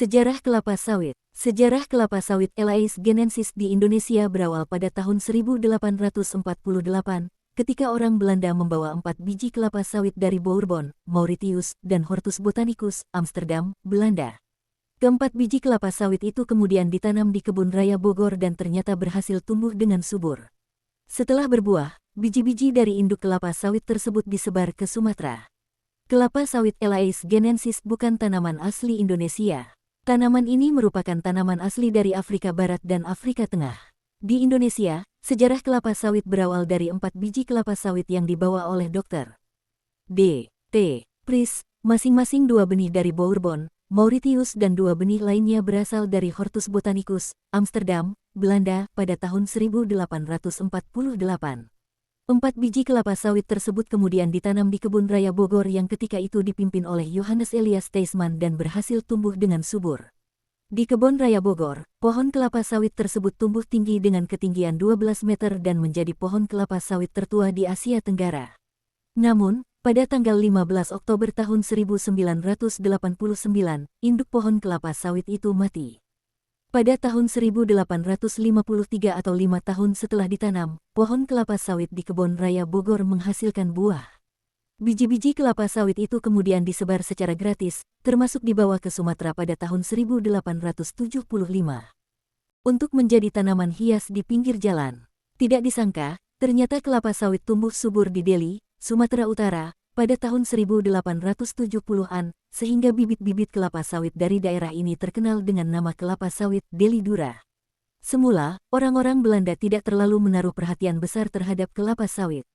Sejarah kelapa sawit. Sejarah kelapa sawit Elaeis Genensis di Indonesia berawal pada tahun 1848, ketika orang Belanda membawa 4 biji kelapa sawit dari Bourbon, Mauritius, dan Hortus botanicus, Amsterdam, Belanda. Keempat biji kelapa sawit itu kemudian ditanam di kebun raya Bogor dan ternyata berhasil tumbuh dengan subur. Setelah berbuah, biji-biji dari induk kelapa sawit tersebut disebar ke Sumatera. Kelapa sawit Elaeis Genensis bukan tanaman asli Indonesia. Tanaman ini merupakan tanaman asli dari Afrika Barat dan Afrika Tengah. Di Indonesia, sejarah kelapa sawit berawal dari 4 biji kelapa sawit yang dibawa oleh Dr. D. T. Pries, masing-masing 2 benih dari Bourbon, Mauritius dan 2 benih lainnya berasal dari Hortus botanicus, Amsterdam, Belanda, pada tahun 1848. 4 biji kelapa sawit tersebut kemudian ditanam di kebun raya Bogor yang ketika itu dipimpin oleh Johannes Elias Teisman dan berhasil tumbuh dengan subur. Di kebun raya Bogor, pohon kelapa sawit tersebut tumbuh tinggi dengan ketinggian 12 meter dan menjadi pohon kelapa sawit tertua di Asia Tenggara. Namun, pada tanggal 15 Oktober tahun 1989, induk pohon kelapa sawit itu mati. Pada tahun 1853 atau 5 tahun setelah ditanam, pohon kelapa sawit di kebun raya Bogor menghasilkan buah. Biji-biji kelapa sawit itu kemudian disebar secara gratis, termasuk dibawa ke Sumatera pada tahun 1875. Untuk menjadi tanaman hias di pinggir jalan. Tidak disangka, ternyata kelapa sawit tumbuh subur di Deli, Sumatera Utara, pada tahun 1870-an, sehingga bibit-bibit kelapa sawit dari daerah ini terkenal dengan nama kelapa sawit Deli Dura. Semula, orang-orang Belanda tidak terlalu menaruh perhatian besar terhadap kelapa sawit.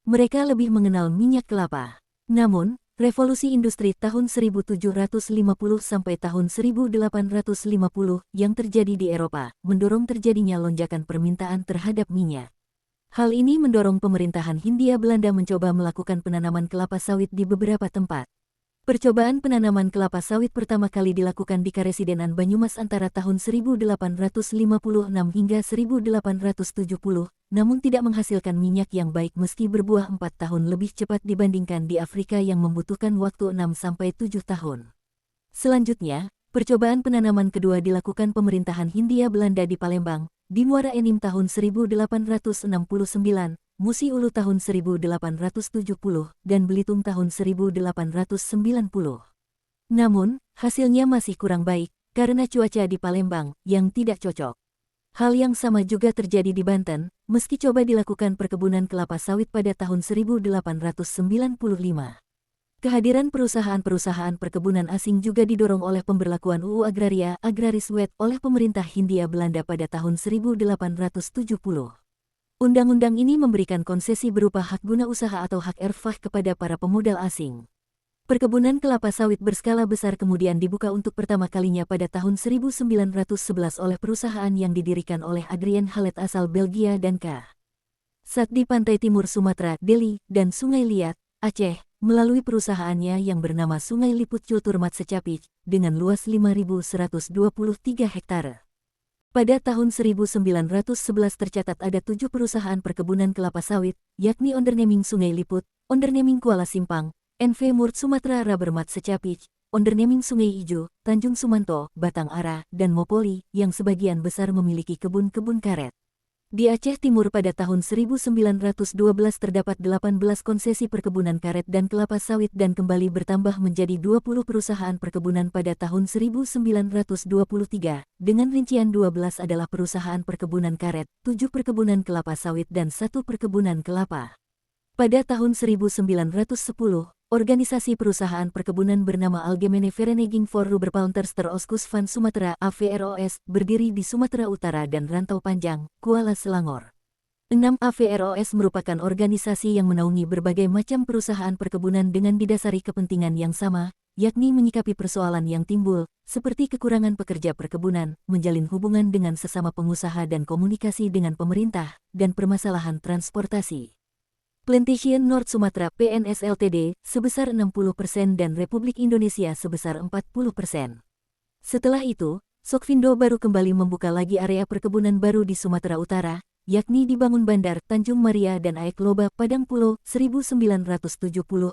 Mereka lebih mengenal minyak kelapa. Namun, revolusi industri tahun 1750 sampai tahun 1850 yang terjadi di Eropa, mendorong terjadinya lonjakan permintaan terhadap minyak. Hal ini mendorong pemerintahan Hindia Belanda mencoba melakukan penanaman kelapa sawit di beberapa tempat. Percobaan penanaman kelapa sawit pertama kali dilakukan di Karesidenan Banyumas antara tahun 1856 hingga 1870, namun tidak menghasilkan minyak yang baik meski berbuah 4 tahun lebih cepat dibandingkan di Afrika yang membutuhkan waktu 6-7 tahun. Selanjutnya, percobaan penanaman kedua dilakukan pemerintahan Hindia Belanda di Palembang, di Muara Enim tahun 1869, Musi Ulu tahun 1870, dan Belitung tahun 1890. Namun, hasilnya masih kurang baik, karena cuaca di Palembang yang tidak cocok. Hal yang sama juga terjadi di Banten, meski coba dilakukan perkebunan kelapa sawit pada tahun 1895. Kehadiran perusahaan-perusahaan perkebunan asing juga didorong oleh pemberlakuan UU Agraria Agraris Wet oleh pemerintah Hindia Belanda pada tahun 1870. Undang-undang ini memberikan konsesi berupa hak guna usaha atau hak erfah kepada para pemodal asing. Perkebunan kelapa sawit berskala besar kemudian dibuka untuk pertama kalinya pada tahun 1911 oleh perusahaan yang didirikan oleh Adrien Halet asal Belgia dan K. Sat di pantai timur Sumatera, Deli, dan Sungai Liat, Aceh, melalui perusahaannya yang bernama Sungai Liput Culturmat Secapit, dengan luas 5.123 hektare. Pada tahun 1911 tercatat ada 7 perusahaan perkebunan kelapa sawit, yakni Onderneming Sungai Liput, Onderneming Kuala Simpang, NV Murt Sumatera Rubbermat Secapit, Onderneming Sungai Ijo, Tanjung Sumanto, Batang Ara, dan Mopoli, yang sebagian besar memiliki kebun-kebun karet. Di Aceh Timur pada tahun 1912 terdapat 18 konsesi perkebunan karet dan kelapa sawit dan kembali bertambah menjadi 20 perusahaan perkebunan pada tahun 1923, dengan rincian 12 adalah perusahaan perkebunan karet, 7 perkebunan kelapa sawit dan 1 perkebunan kelapa. Pada tahun 1910, organisasi perusahaan perkebunan bernama Algemene Vereniging voor Rubberplanters ter Oostkust van Sumatera (AVROS) berdiri di Sumatera Utara dan Rantau Panjang, Kuala Selangor. 6 AVROS merupakan organisasi yang menaungi berbagai macam perusahaan perkebunan dengan didasari kepentingan yang sama, yakni menyikapi persoalan yang timbul, seperti kekurangan pekerja perkebunan, menjalin hubungan dengan sesama pengusaha dan komunikasi dengan pemerintah, dan permasalahan transportasi. Plantation North Sumatra PNS Ltd sebesar 60% dan Republik Indonesia sebesar 40%. Setelah itu, Sokvindo baru kembali membuka lagi area perkebunan baru di Sumatera Utara, yakni dibangun Bandar Tanjung Maria dan Aek Loba Padang Pulo 1970,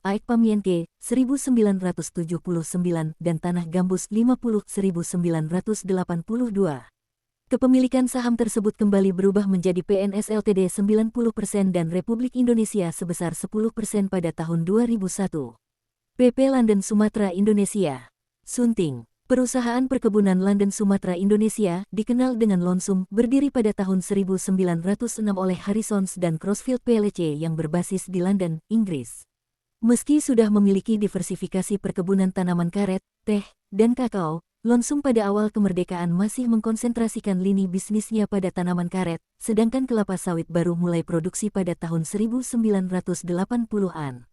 Aek Pamienke 1979 dan Tanah Gambus 50 1982. Kepemilikan saham tersebut kembali berubah menjadi PNS Ltd 90% dan Republik Indonesia sebesar 10% pada tahun 2001. PP London Sumatera Indonesia. Sunting. Perusahaan perkebunan London Sumatera Indonesia, dikenal dengan Lonsum, berdiri pada tahun 1906 oleh Harrisons dan Crossfield plc yang berbasis di London, Inggris. Meski sudah memiliki diversifikasi perkebunan tanaman karet, teh, dan kakao, Lonsum pada awal kemerdekaan masih mengkonsentrasikan lini bisnisnya pada tanaman karet, sedangkan kelapa sawit baru mulai produksi pada tahun 1980-an.